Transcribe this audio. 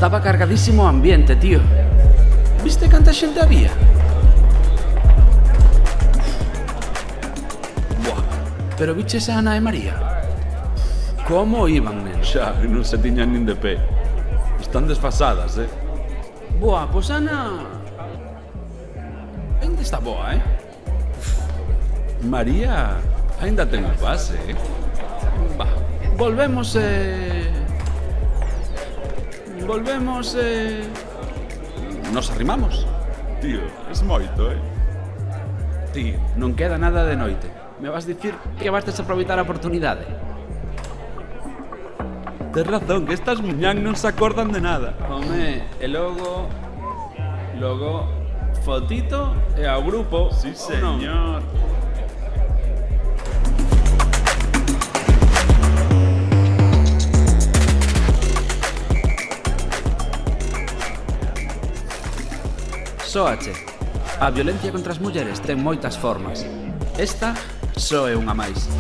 Estaba cargadísimo o ambiente, tío. Viste canta xente había? Buah, pero viches a Ana e María? Como iban, nen? Xa, non se tiñan nin de pé. Están desfasadas, Buah, pois Ana... Ainda está boa, María aínda ten a base, Va, volvemos nos arrimamos. Tío, es moito, Tío, non queda nada de noite. Me vas dicir que vas desaproveitar a oportunidade. Tes razón, que estas muñán non se acordan de nada. Home, e logo... Fotito e ao grupo. Sí, ou non? señor. Sóache. A violencia contra as mulleres ten moitas formas. Esta só é unha máis.